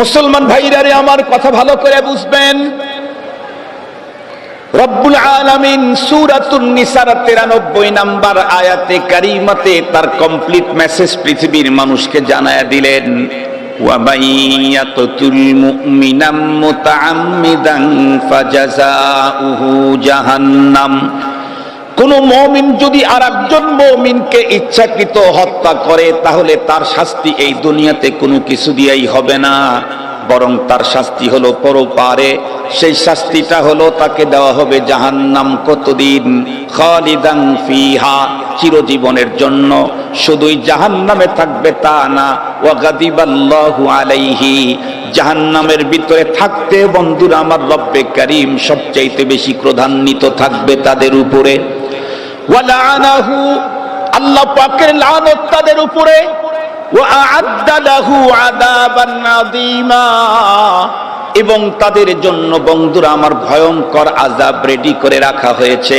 মুসলমান ভাইরারে আমার কথা ভালো করে বুঝবেন। রব্বুল আলামিন সূরাতুন নিসার 93 নম্বর আয়াতে কারিমাতে তার কমপ্লিট মেসেজ পৃথিবীর মানুষকে জানায়া দিলেন, ওয়া মাইয়াতুল মুমিনাম মুতাআম্মিদান ফাজাযাউহু জাহান্নাম। কোন মুমিন যদি আরেকজন মুমিনকে ইচ্ছাকৃত হত্যা করে তাহলে তার শাস্তি এই দুনিয়াতে কোনো কিছু দিয়েই হবে না, বরং তার শাস্তি হলো পরপারে। সেই শাস্তিটা হলো তাকে দেওয়া হবে জাহান্নাম। কতদিন? খালিদান ফিহা, চিরজীবনের জন্য। শুধুই জাহান্নামে থাকবে তা না, ওয়া গাদিবাল্লাহু আলাইহি, জাহান্নামের ভিতরে থাকতে বন্ধুরা আমার রব্বে কারীম সবচাইতে বেশি ক্রোধান্বিত থাকবে তাদের উপরে। ওয়া লাআনাহু, আল্লাহ পাকের লানত তাদের উপরে। ওয়া আ'আদ্দা লাহু আযাবান আযীমা, এবং তাদের জন্য বন্ধুরা আমার ভয়ঙ্কর আযাব রেডি করে রাখা হয়েছে।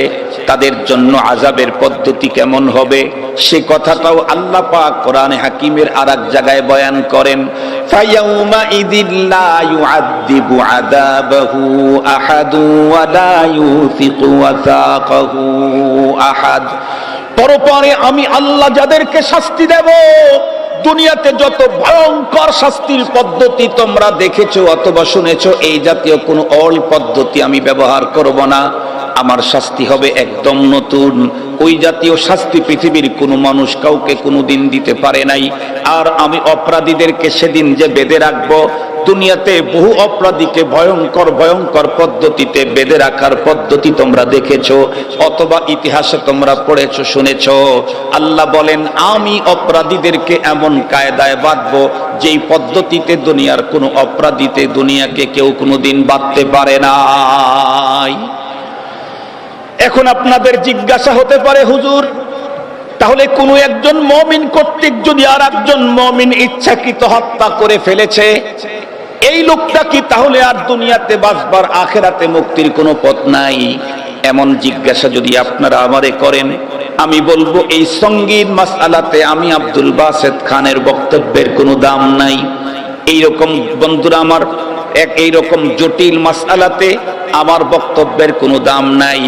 তাদের জন্য আযাবের পদ্ধতি কেমন হবে সে কথাটাও আল্লাহ পাক কোরআনে হাকিমের আরেক জায়গায় বয়ান করেন। ফায়াউমা ইযিল্লা ইউআযযিবু আযাবাহু আহাদু ওয়া লা ইউসিকু ওয়াসাকাহু আহাদ। পরপরে আমি আল্লাহ যাদেরকে শাস্তি দেব, দুনিয়াতে যত ভয়ঙ্কর শাস্তির পদ্ধতি তোমরা দেখেছো অথবা শুনেছো, এই জাতীয় কোনো অল পদ্ধতি আমি ব্যবহার করব না। আমার শাস্তি হবে একদম নতুন। ওই জাতীয় শাস্তি পৃথিবীর কোনো মানুষ কাউকে কোনোদিন দিতে পারে নাই। আর আমি অপরাধীদেরকে সেদিন যে বেঁধে রাখবো, দুনিয়াতে বহু অপরাধীকে ভয়ঙ্কর ভয়ঙ্কর পদ্ধতিতে বেঁধে রাখার পদ্ধতি তোমরা দেখেছো অথবা ইতিহাসে তোমরা পড়েছো শুনেছো। আল্লাহ বলেন আমি অপরাধীদেরকে এমন কায়দায় বাঁধবো যেই পদ্ধতিতে দুনিয়ার কোনো অপরাধীতে দুনিয়াকে কেউ কোনোদিন বাঁধতে পারে নাই। এখন আপনাদের জিজ্ঞাসা হতে পারে, হুজুর তাহলে কোনো একজন মুমিন কর্তৃক যদি আর একজন মুমিন ইচ্ছাকৃত হত্যা করে ফেলেছে, এই লোকটা কি তাহলে আর দুনিয়াতে বাঁচবার আখেরাতে মুক্তির কোনো পথ নাই? এমন জিজ্ঞাসা যদি আপনারা আমারে করেন, আমি বলবো এই সঙ্গীন মাসআলাতে আমি আব্দুল বাসেত খানের বক্তব্যের কোনো দাম নাই। এইরকম বন্ধুরা আমার এইরকম জটিল মাসআলাতে আমার বক্তব্যের কোনো দাম নাই,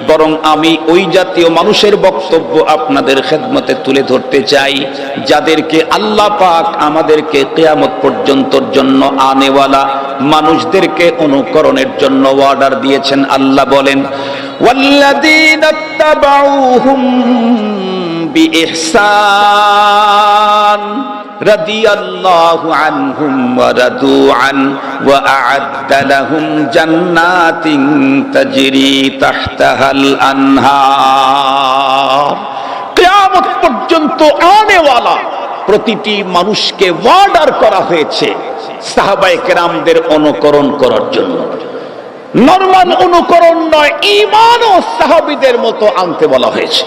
বরং আমি ওই জাতীয় মানুষের বক্তব্য আপনাদের খেদমতে তুলে ধরতে চাই যাদেরকে আল্লাহ পাক আমাদেরকে কিয়ামত পর্যন্তর জন্য আনেওয়ালা মানুষদেরকে অনুকরণের জন্য অর্ডার দিয়েছেন। আল্লাহ বলেন, ওয়াল্লাযীনা তাবাউহুম বিইহসান রাদিয়াল্লাহু আনহুম ওয়া রাদু আন ওয়া আ'আদ্দা লাহুম জান্নাতিন তাজরি তাহতাহাল আনহার। কিয়ামত পর্যন্ত আনেওয়ালা প্রতিটি মানুষকে অর্ডার করা হয়েছে সাহাবায়ে কেরামদের অনুকরণ করার জন্য। নরমাল অনুকরণ নয়, ঈমান ও সাহাবীদের মতো আনতে বলা হয়েছে।